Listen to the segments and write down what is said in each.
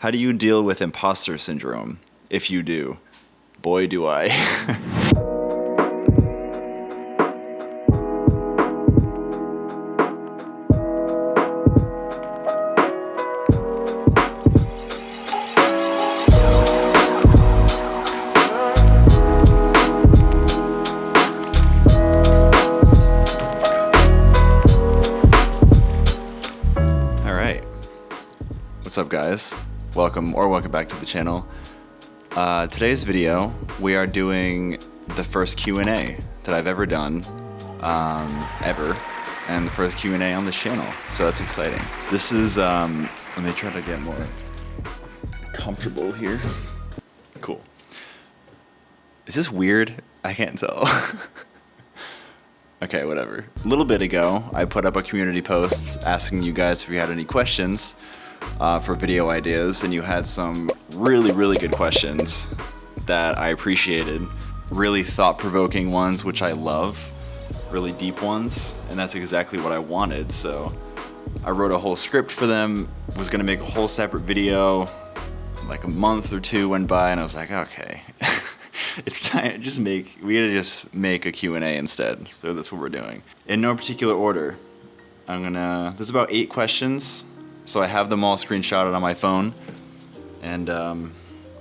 How do you deal with imposter syndrome? If you do, boy do I. What's up, guys? Welcome back to the channel. Today's video, we are doing the first Q&A that I've ever done, and the first Q&A on this channel, so that's exciting. This is, let me try to get more comfortable here. Cool. Is this weird? I can't tell. Okay, whatever. A little bit ago, I put up a community post asking you guys if you had any questions for video ideas, and you had some really good questions that I appreciated. Really thought-provoking ones, which I love. Really deep ones, and that's exactly what I wanted. So I wrote a whole script for them, was gonna make a whole separate video. Like a month or two went by, and I was like, okay, it's time, we gotta just make a Q&A instead. So that's what we're doing. In no particular order, there's about 8 questions. So I have them all screenshotted on my phone, and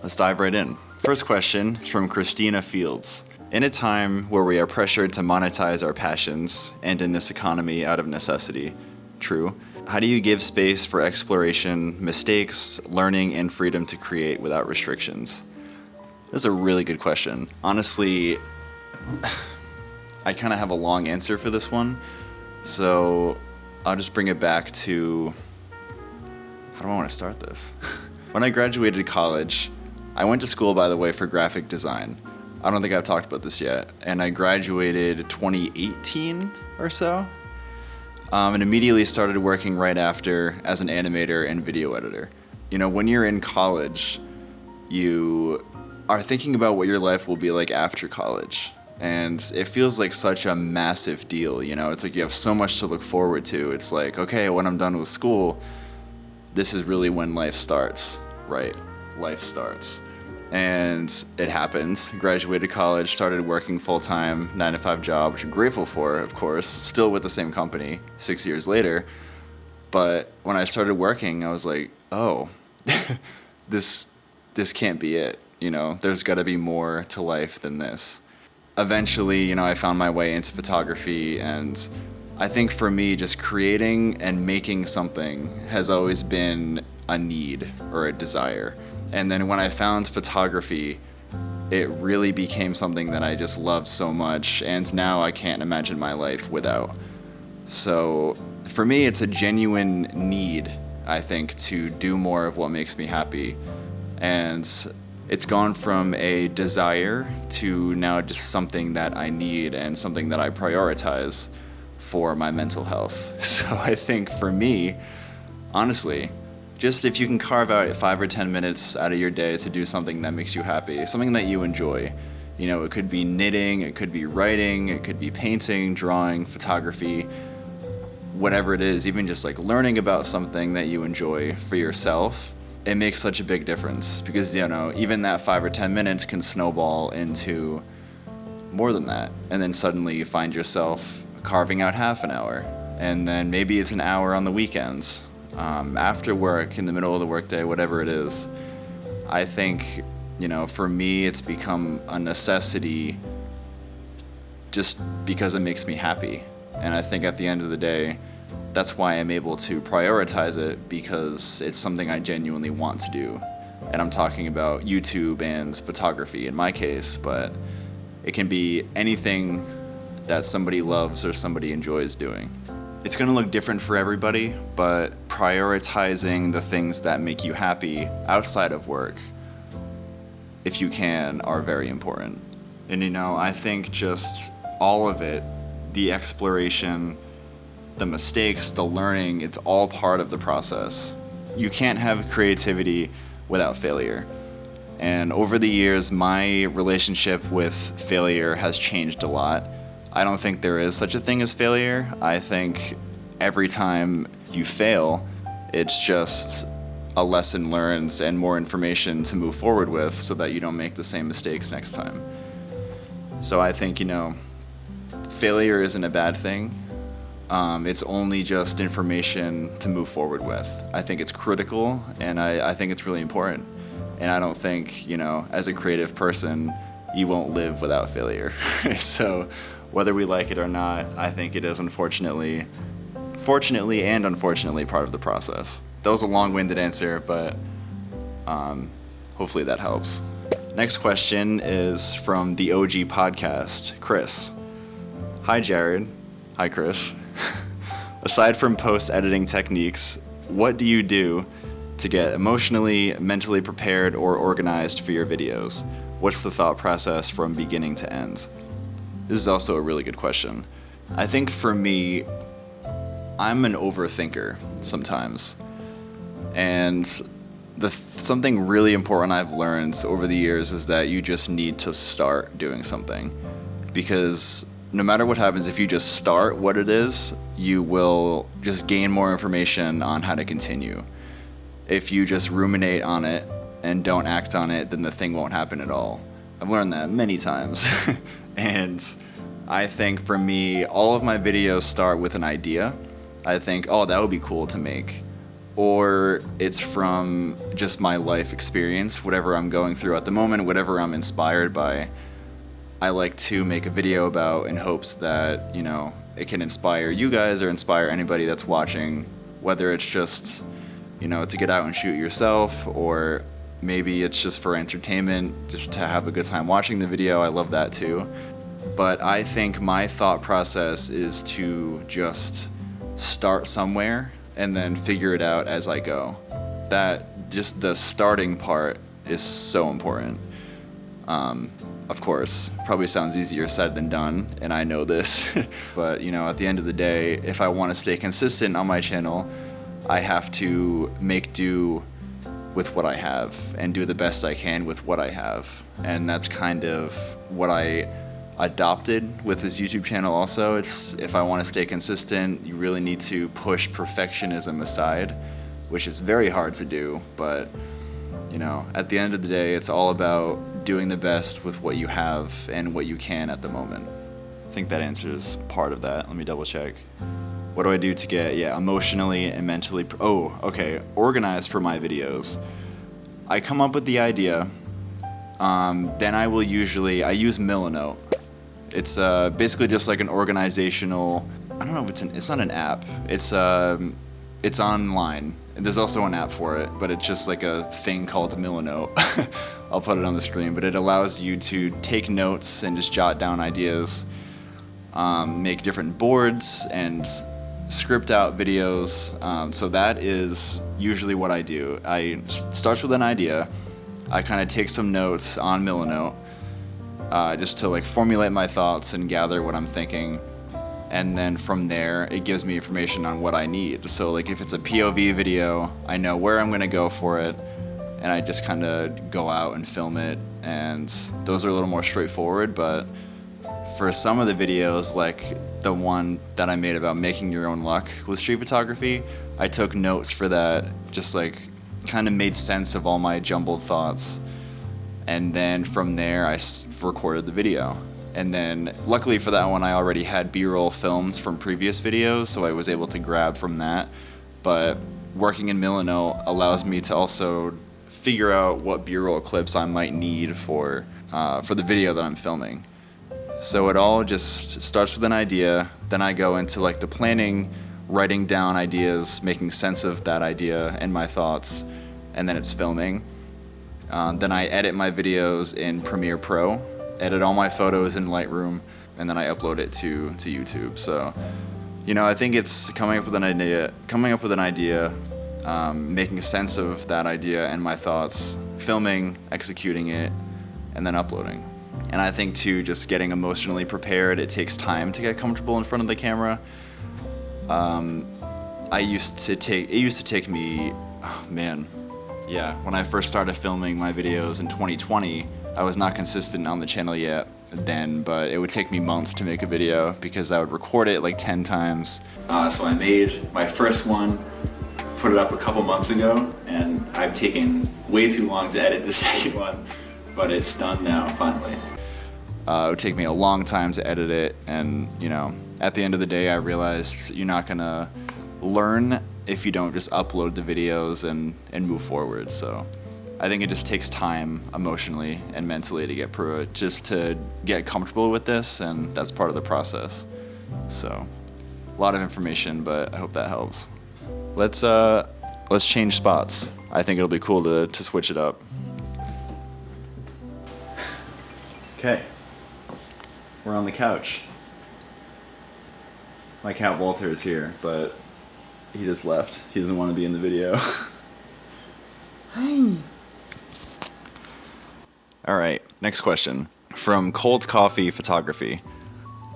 let's dive right in. First question is from Christina Fields. In a time where we are pressured to monetize our passions, and in this economy out of necessity, true, how do you give space for exploration, mistakes, learning, and freedom to create without restrictions? That's a really good question. Honestly, I kind of have a long answer for this one, so I'll just bring it back to, how do I want to start this? When I graduated college, I went to school, by the way, for graphic design. I don't think I've talked about this yet. And I graduated 2018 or so, and immediately started working right after as an animator and video editor. You know, when you're in college, you are thinking about what your life will be like after college. And it feels like such a massive deal, you know? It's like you have so much to look forward to. It's like, okay, when I'm done with school, this is really when life starts, right? Life starts. And it happened. Graduated college, started working full-time, 9-to-5 job, which I'm grateful for, of course, still with the same company 6 years later. But when I started working, I was like, oh, this can't be it. You know, there's gotta be more to life than this. Eventually, you know, I found my way into photography, and I think for me, just creating and making something has always been a need or a desire. And then when I found photography, it really became something that I just loved so much, and now I can't imagine my life without. So for me, it's a genuine need, I think, to do more of what makes me happy. And it's gone from a desire to now just something that I need and something that I prioritize for my mental health. So I think for me, honestly, just if you can carve out 5 or 10 minutes out of your day to do something that makes you happy, something that you enjoy. You know, it could be knitting, it could be writing, it could be painting, drawing, photography, whatever it is, even just like learning about something that you enjoy for yourself, it makes such a big difference, because, you know, even that 5 or 10 minutes can snowball into more than that. And then suddenly you find yourself carving out half an hour, and then maybe it's an hour on the weekends, after work, in the middle of the workday, whatever it is. I think, you know, for me, it's become a necessity just because it makes me happy. And I think at the end of the day, that's why I'm able to prioritize it, because it's something I genuinely want to do. And I'm talking about YouTube and photography in my case, but it can be anything that somebody loves or somebody enjoys doing. It's gonna look different for everybody, but prioritizing the things that make you happy outside of work, if you can, are very important. And you know, I think just all of it, the exploration, the mistakes, the learning, it's all part of the process. You can't have creativity without failure. And over the years, my relationship with failure has changed a lot. I don't think there is such a thing as failure. I think every time you fail, it's just a lesson learned and more information to move forward with so that you don't make the same mistakes next time. So I think, failure isn't a bad thing. It's only just information to move forward with. I think it's critical, and I think it's really important. And I don't think, as a creative person, you won't live without failure. So whether we like it or not, I think it is fortunately and unfortunately part of the process. That was a long-winded answer, but hopefully that helps. Next question is from the OG podcast, Chris. Hi, Jared. Hi, Chris. Aside from post-editing techniques, what do you do to get emotionally, mentally prepared, or organized for your videos? What's the thought process from beginning to end? This is also a really good question. I think for me, I'm an overthinker sometimes. And something really important I've learned over the years is that you just need to start doing something. Because no matter what happens, if you just start what it is, you will just gain more information on how to continue. If you just ruminate on it and don't act on it, then the thing won't happen at all. I've learned that many times. And I think for me, all of my videos start with an idea. I think, oh, that would be cool to make. Or it's from just my life experience, whatever I'm going through at the moment, whatever I'm inspired by. I like to make a video about in hopes that, it can inspire you guys or inspire anybody that's watching, whether it's just, to get out and shoot yourself, or maybe it's just for entertainment, just to have a good time watching the video. I love that too. But I think my thought process is to just start somewhere and then figure it out as I go. That just the starting part is so important. Of course, probably sounds easier said than done, and I know this. But, at the end of the day, if I want to stay consistent on my channel, I have to make do with what I have and do the best I can with what I have. And that's kind of what I adopted with this YouTube channel also. It's, if I want to stay consistent, you really need to push perfectionism aside, which is very hard to do, but at the end of the day, it's all about doing the best with what you have and what you can at the moment. I think that answers part of that. Let me double check. What do I do to get, emotionally and mentally, organized for my videos? I come up with the idea, then I use Milanote. It's basically just like an organizational, I don't know if it's not an app. It's online. There's also an app for it, but it's just like a thing called Milanote. I'll put it on the screen, but it allows you to take notes and just jot down ideas, make different boards and script out videos. So that is usually what I do. I start with an idea. I kind of take some notes on Milanote, just to formulate my thoughts and gather what I'm thinking. And then from there, it gives me information on what I need. So if it's a POV video, I know where I'm going to go for it, and I just kind of go out and film it. And those are a little more straightforward, but for some of the videos, like the one that I made about making your own luck with street photography, I took notes for that, just kind of made sense of all my jumbled thoughts. And then from there, I recorded the video. And then luckily for that one, I already had B-roll films from previous videos, so I was able to grab from that. But working in Milanote allows me to also figure out what B-roll clips I might need for the video that I'm filming. So it all just starts with an idea, then I go into the planning, writing down ideas, making sense of that idea and my thoughts, and then it's filming. Then I edit my videos in Premiere Pro, edit all my photos in Lightroom, and then I upload it to YouTube. So, I think it's coming up with an idea, making sense of that idea and my thoughts, filming, executing it, and then uploading. And I think too, just getting emotionally prepared, it takes time to get comfortable in front of the camera. It used to take me, when I first started filming my videos in 2020, I was not consistent on the channel yet then, but it would take me months to make a video because I would record it 10 times. So I made my first one put it up a couple months ago, and I've taken way too long to edit the second one, but it's done now, finally. It would take me a long time to edit it, and you know, at the end of the day, I realized you're not gonna learn if you don't just upload the videos and move forward. So I think it just takes time emotionally and mentally to get through it, just to get comfortable with this, and that's part of the process. So a lot of information, but I hope that helps. Let's change spots. I think it'll be cool to switch it up. Okay, we're on the couch. My cat Walter is here, but he just left. He doesn't want to be in the video. Hi. All right, next question from Cold Coffee Photography.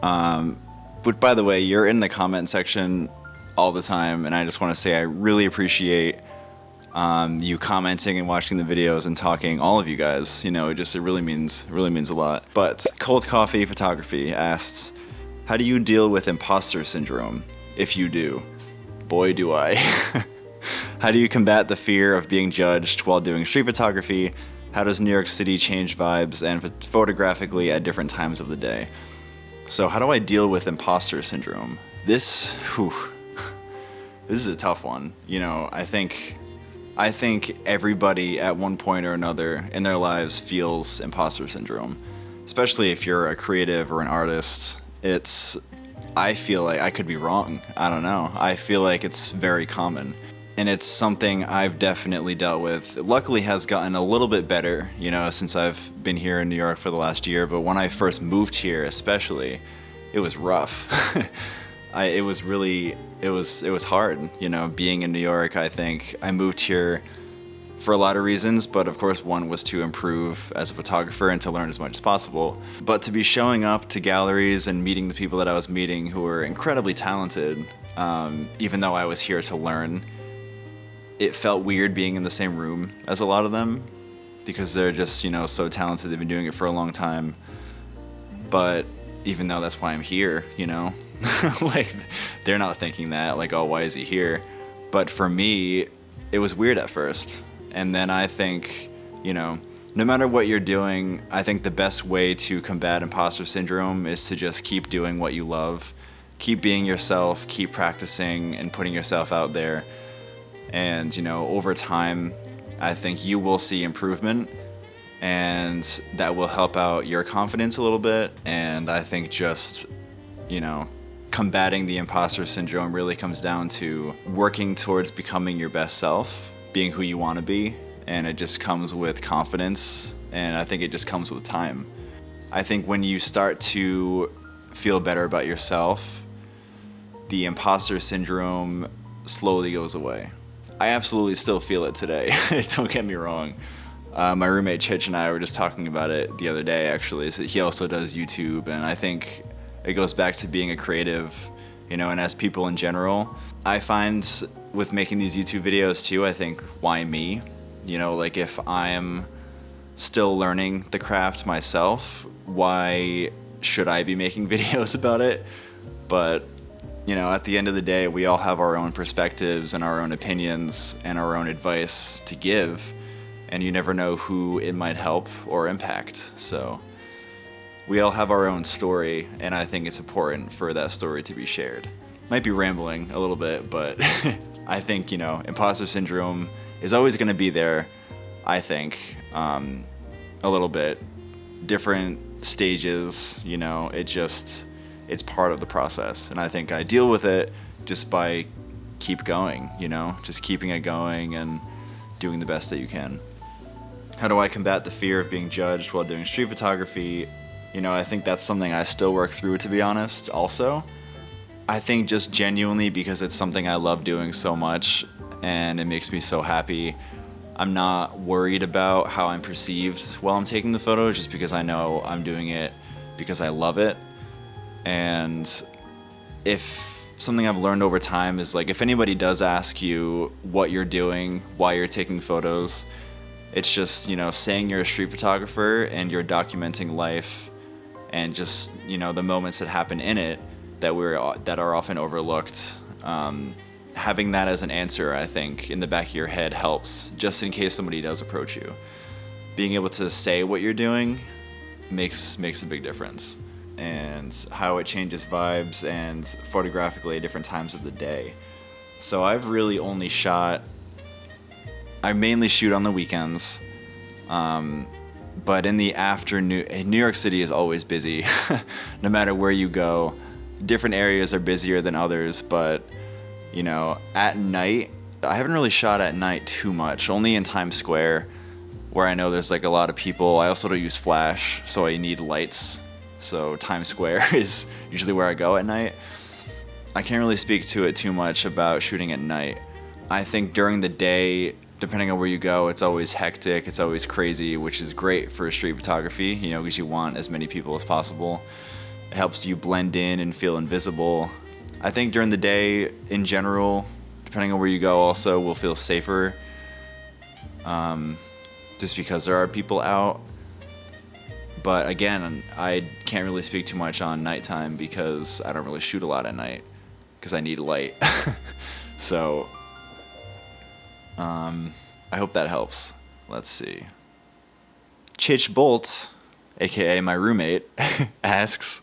But by the way, you're in the comment section all the time, and I just want to say I really appreciate you commenting and watching the videos and talking. All of you guys, you know, it really means a lot. But Cold Coffee Photography asks, how do you deal with imposter syndrome? If you do, boy, do I. How do you combat the fear of being judged while doing street photography? How does New York City change vibes and photographically at different times of the day? So how do I deal with imposter syndrome? This is a tough one. You know, I think everybody at one point or another in their lives feels imposter syndrome, especially if you're a creative or an artist. I feel like I could be wrong. I don't know. I feel like it's very common. And it's something I've definitely dealt with. It luckily has gotten a little bit better, you know, since I've been here in New York for the last year. But when I first moved here, especially, it was rough. It was hard, you know, being in New York. I think I moved here for a lot of reasons, but of course one was to improve as a photographer and to learn as much as possible. But to be showing up to galleries and meeting the people that I was meeting who were incredibly talented, even though I was here to learn, it felt weird being in the same room as a lot of them because they're just, you know, so talented. They've been doing it for a long time. But even though that's why I'm here, you know, like they're not thinking that, like, oh, why is he here? But for me, it was weird at first. And then I think, you know, no matter what you're doing, I think the best way to combat imposter syndrome is to just keep doing what you love, keep being yourself, keep practicing and putting yourself out there. And, you know, over time, I think you will see improvement, and that will help out your confidence a little bit. And I think just, you know, combating the imposter syndrome really comes down to working towards becoming your best self, being who you want to be. And it just comes with confidence, and I think it just comes with time. I think when you start to feel better about yourself, the imposter syndrome slowly goes away. I absolutely still feel it today. Don't get me wrong. My roommate Chich and I were just talking about it the other day, actually. So he also does YouTube, and I think it goes back to being a creative, you know, and as people in general. I find with making these YouTube videos too, I think, why me? You know, like if I'm still learning the craft myself, why should I be making videos about it? But you know, at the end of the day, we all have our own perspectives and our own opinions and our own advice to give, and you never know who it might help or impact. So we all have our own story, and I think it's important for that story to be shared. Might be rambling a little bit, but I think, you know, imposter syndrome is always going to be there, I think, a little bit. Different stages, you know, it's part of the process. And I think I deal with it just by keep going, you know, just keeping it going and doing the best that you can. How do I combat the fear of being judged while doing street photography? You know, I think that's something I still work through, to be honest, also. I think just genuinely because it's something I love doing so much and it makes me so happy. I'm not worried about how I'm perceived while I'm taking the photo, just because I know I'm doing it because I love it. And if something I've learned over time is, like, if anybody does ask you what you're doing, why you're taking photos, it's just, you know, saying you're a street photographer and you're documenting life and just, you know, the moments that happen in it that are often overlooked. having that as an answer, I think, in the back of your head helps, just in case somebody does approach you. Being able to say what you're doing makes a big difference, and how it changes vibes and photographically at different times of the day. So I've really only I mainly shoot on the weekends, but in the afternoon, New York City is always busy. No matter where you go, different areas are busier than others, but you know, at night, I haven't really shot at night too much, only in Times Square, where I know there's like a lot of people. I also don't use flash, so I need lights. So Times Square is usually where I go at night. I can't really speak to it too much about shooting at night. I think during the day, depending on where you go, it's always hectic, it's always crazy, which is great for street photography, you know, because you want as many people as possible. It helps you blend in and feel invisible. I think during the day, in general, depending on where you go, also will feel safer, just because there are people out. But again, I can't really speak too much on nighttime because I don't really shoot a lot at night because I need light. So I hope that helps. Let's see. Chich Bolt, aka my roommate, asks,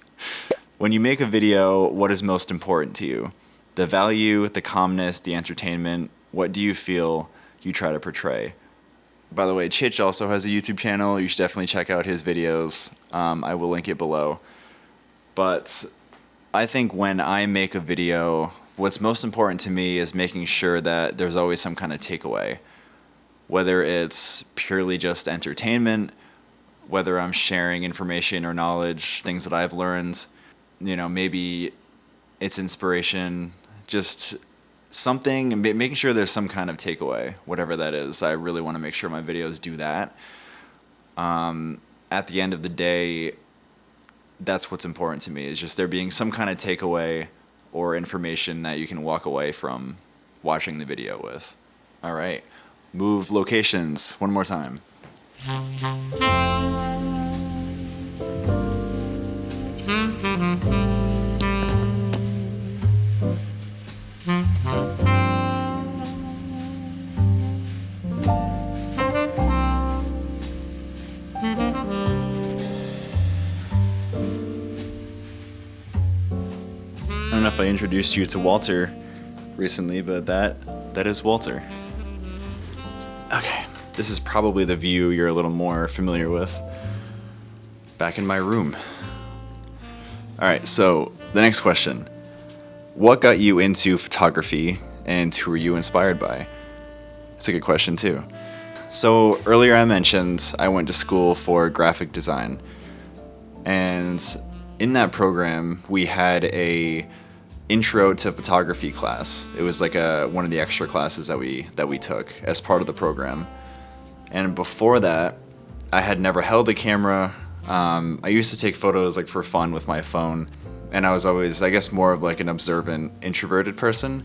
when you make a video, what is most important to you? The value, the calmness, the entertainment, what do you feel you try to portray? By the way, Chich also has a YouTube channel. You should definitely check out his videos. I will link it below. But I think when I make a video, what's most important to me is making sure that there's always some kind of takeaway. Whether it's purely just entertainment, whether I'm sharing information or knowledge, things that I've learned, you know, maybe it's inspiration, just something, making sure there's some kind of takeaway, whatever that is. I really want to make sure my videos do that. At the end of the day, that's what's important to me, is just there being some kind of takeaway or information that you can walk away from watching the video with. All right, move locations one more time. I don't know if I introduced you to Walter recently, but that is Walter. Okay, this is probably the view you're a little more familiar with. Back in my room. Alright, so the next question. What got you into photography and who were you inspired by? It's a good question too. So earlier I mentioned I went to school for graphic design. And in that program, we had a intro to photography class. It was like one of the extra classes that we took as part of the program. And before that, I had never held a camera. I used to take photos like for fun with my phone, and I was always, I guess, more of like an observant, introverted person,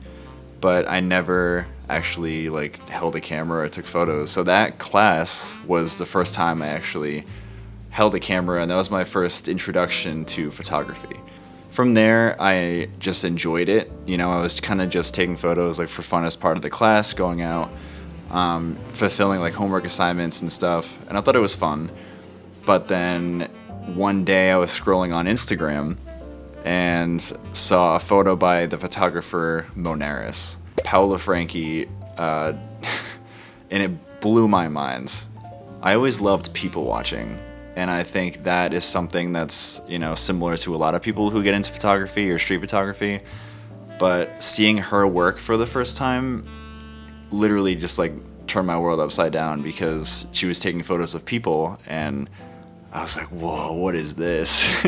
but I never actually like held a camera or took photos. So that class was the first time I actually held a camera, and that was my first introduction to photography. From there, I just enjoyed it. You know, I was kind of just taking photos like for fun as part of the class, going out, fulfilling like homework assignments and stuff, and I thought it was fun. But then one day I was scrolling on Instagram and saw a photo by the photographer Monaris, Paola Franchi, and it blew my mind. I always loved people watching. And I think that is something that's, you know, similar to a lot of people who get into photography or street photography. But seeing her work for the first time literally just like turned my world upside down, because she was taking photos of people and I was like, whoa, what is this?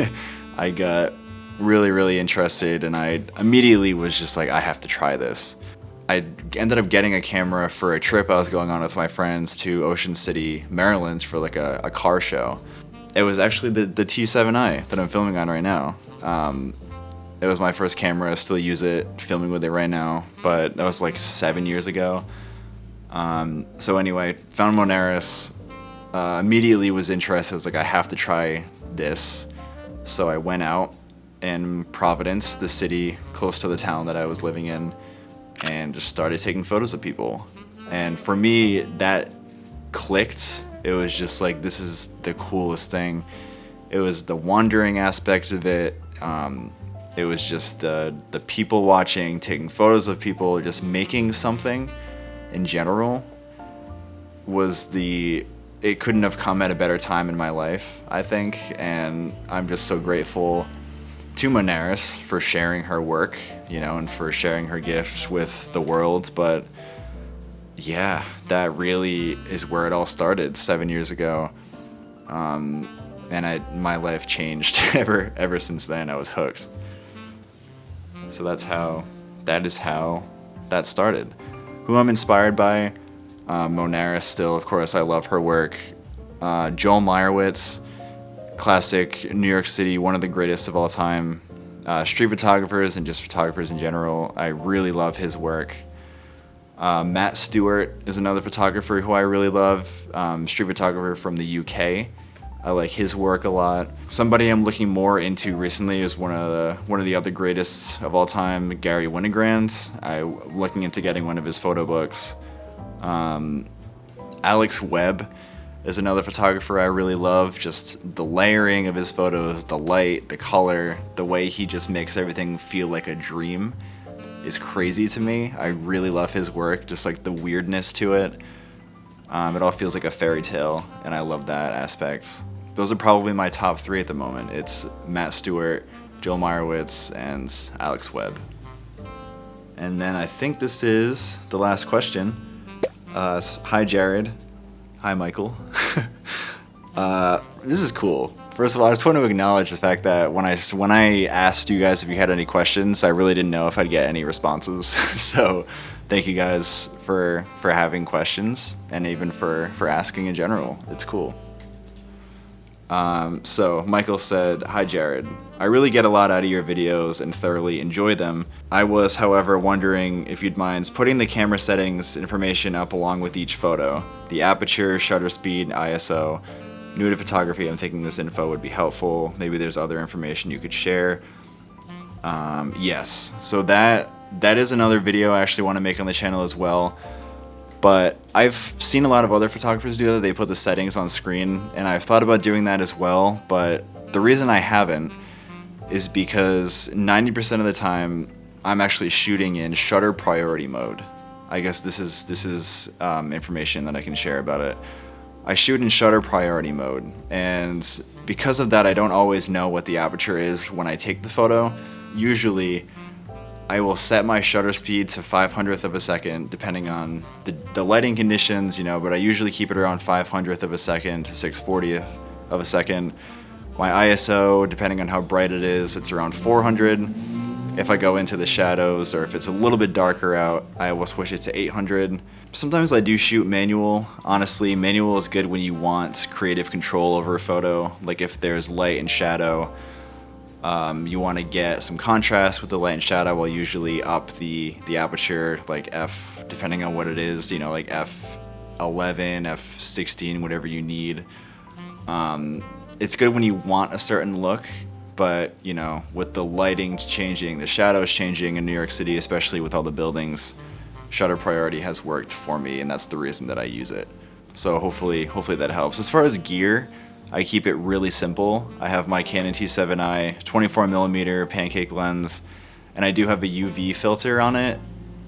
I got really, really interested, and I immediately was just like, I have to try this. I ended up getting a camera for a trip I was going on with my friends to Ocean City, Maryland for like a car show. It was actually the T7i that I'm filming on right now. It was my first camera, I still use it, filming with it right now, but that was like 7 years ago. So anyway, found Monaris, immediately was interested. I was like, I have to try this. So I went out in Providence, the city close to the town that I was living in, and just started taking photos of people. And for me, that clicked. It was just like, this is the coolest thing. It was the wandering aspect of it. It was just the people watching, taking photos of people, just making something in general it couldn't have come at a better time in my life, I think. And I'm just so grateful to Monaris for sharing her work, and for sharing her gift with the world. But yeah, that really is where it all started 7 years ago. And my life changed ever since then. I was hooked. So that is how that started. Who I'm inspired by, Monaris still, of course, I love her work. Joel Meyerowitz, classic New York City, one of the greatest of all time. Street photographers and just photographers in general, I really love his work. Matt Stewart is another photographer who I really love, street photographer from the UK. I like his work a lot. Somebody I'm looking more into recently is one of the other greatest of all time, Gary Winogrand. I'm looking into getting one of his photo books. Alex Webb is another photographer I really love. Just the layering of his photos, the light, the color, the way he just makes everything feel like a dream is crazy to me. I really love his work, just like the weirdness to it. It all feels like a fairy tale, and I love that aspect. Those are probably my top 3 at the moment. It's Matt Stewart, Joel Meyerowitz, and Alex Webb. And then I think this is the last question. Hi, Jared. Hi, Michael. This is cool. First of all, I just want to acknowledge the fact that when I asked you guys if you had any questions, I really didn't know if I'd get any responses. So thank you guys for having questions, and even for asking in general. It's cool. So Michael said, "Hi Jared, I really get a lot out of your videos and thoroughly enjoy them. I was, however, wondering if you'd mind putting the camera settings information up along with each photo. The aperture, shutter speed, ISO. New to photography, I'm thinking this info would be helpful. Maybe there's other information you could share." Yes, so that is another video I actually want to make on the channel as well. But I've seen a lot of other photographers do that. They put the settings on screen, and I've thought about doing that as well. But the reason I haven't is because 90% of the time I'm actually shooting in shutter priority mode. I guess this is information that I can share about it. I shoot in shutter priority mode, and because of that, I don't always know what the aperture is when I take the photo. Usually, I will set my shutter speed to 500th of a second, depending on the lighting conditions, but I usually keep it around 500th of a second to 640th of a second. My ISO, depending on how bright it is, it's around 400. If I go into the shadows, or if it's a little bit darker out, I will switch it to 800. Sometimes I do shoot manual. Honestly, manual is good when you want creative control over a photo, like if there's light and shadow. You want to get some contrast with the light and shadow. I'll usually up the aperture, like f, depending on what it is, like f11, f16, whatever you need. It's good when you want a certain look, but with the lighting changing, the shadows changing in New York City, especially with all the buildings, shutter priority has worked for me, and that's the reason that I use it. So hopefully that helps. As far as gear, I keep it really simple. I have my Canon T7i 24mm pancake lens, and I do have a UV filter on it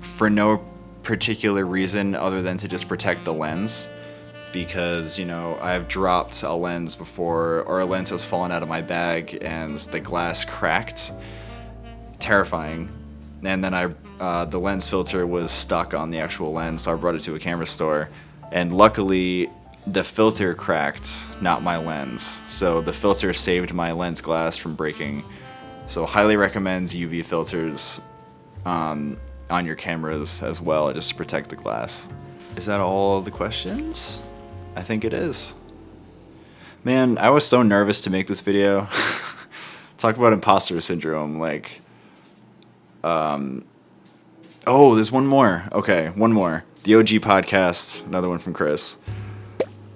for no particular reason other than to just protect the lens, because I've dropped a lens before, or a lens has fallen out of my bag and the glass cracked. Terrifying. And then the lens filter was stuck on the actual lens, so I brought it to a camera store, and luckily the filter cracked, not my lens. So the filter saved my lens glass from breaking. So highly recommend UV filters on your cameras as well, just to protect the glass. Is that all the questions? I think it is. Man, I was so nervous to make this video. Talk about imposter syndrome, oh, there's one more. Okay, one more. The OG podcast, another one from Chris.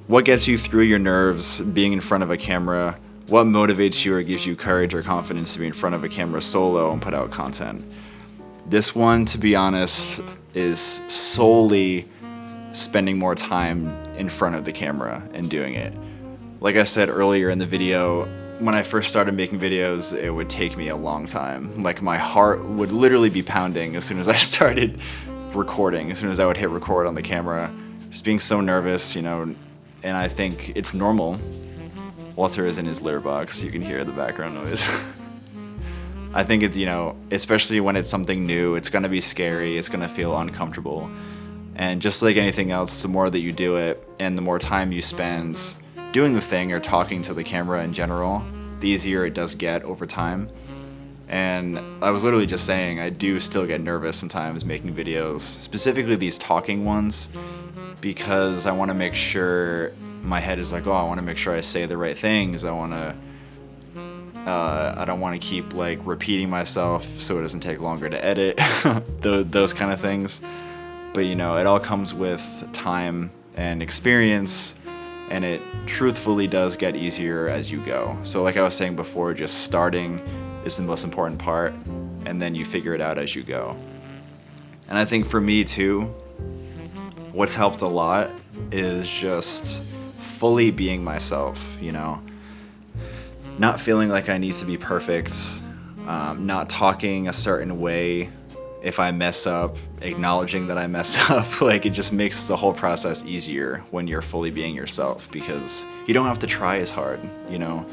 What gets you through your nerves being in front of a camera? What motivates you or gives you courage or confidence to be in front of a camera solo and put out content? This one, to be honest, is solely spending more time in front of the camera and doing it. Like I said earlier in the video, when I first started making videos, it would take me a long time. Like my heart would literally be pounding as soon as I started recording, as soon as I would hit record on the camera. Just being so nervous, you know, and I think it's normal. Walter is in his litter box, you can hear the background noise. I think it's, you know, especially when it's something new, it's gonna be scary, it's gonna feel uncomfortable. And just like anything else, the more that you do it and the more time you spend doing the thing or talking to the camera in general, the easier it does get over time. And I was literally just saying, I do still get nervous sometimes making videos, specifically these talking ones, because I want to make sure my head is like, oh, I want to make sure I say the right things. I don't want to keep like repeating myself so it doesn't take longer to edit, those kind of things. But you know, it all comes with time and experience, and it truthfully does get easier as you go. So like I was saying before, just starting is the most important part, and then you figure it out as you go. And I think for me too, what's helped a lot is just fully being myself, you know? Not feeling like I need to be perfect, not talking a certain way. If I mess up, acknowledging that I mess up, like it just makes the whole process easier when you're fully being yourself, because you don't have to try as hard, you know?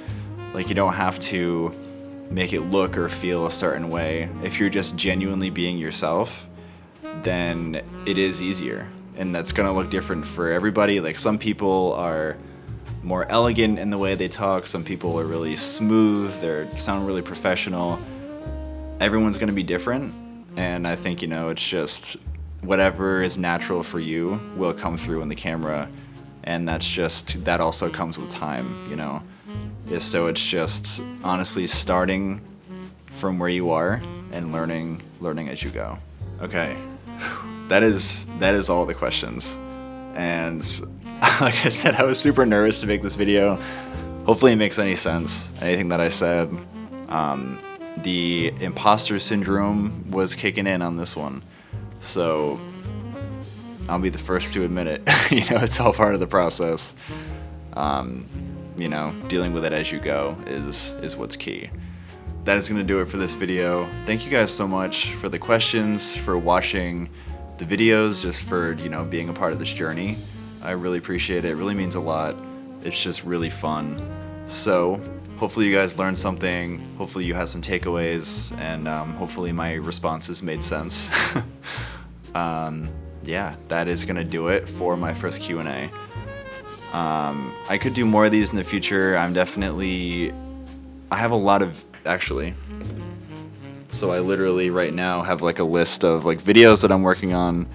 Like you don't have to make it look or feel a certain way. If you're just genuinely being yourself, then it is easier. And that's gonna look different for everybody. Like some people are more elegant in the way they talk, some people are really smooth, they sound really professional. Everyone's gonna be different. And I think, you know, it's just whatever is natural for you will come through in the camera. And that also comes with time, you know. So it's just honestly starting from where you are and learning as you go. Okay, that is all the questions. And like I said, I was super nervous to make this video. Hopefully it makes any sense, anything that I said. The imposter syndrome was kicking in on this one, so I'll be the first to admit it. You know, it's all part of the process. You know, dealing with it as you go is what's key. That is going to do it for this video. Thank you guys so much for the questions, for watching the videos, just for, you know, being a part of this journey. I really appreciate it. It really means a lot. It's just really fun. So hopefully you guys learned something, hopefully you had some takeaways, and hopefully my responses made sense. Yeah, that is gonna do it for my first Q&A. I could do more of these in the future. I have a lot of, actually. So I literally right now have like a list of like videos that I'm working on,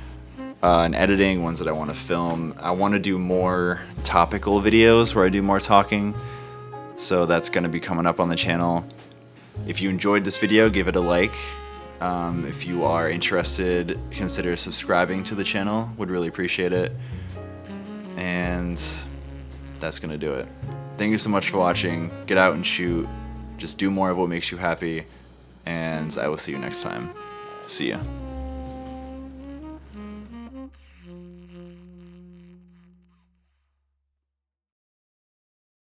and editing, ones that I want to film. I want to do more topical videos where I do more talking. So that's going to be coming up on the channel. If you enjoyed this video, give it a like. If you are interested, consider subscribing to the channel. Would really appreciate it. And that's going to do it. Thank you so much for watching. Get out and shoot. Just do more of what makes you happy. And I will see you next time. See ya.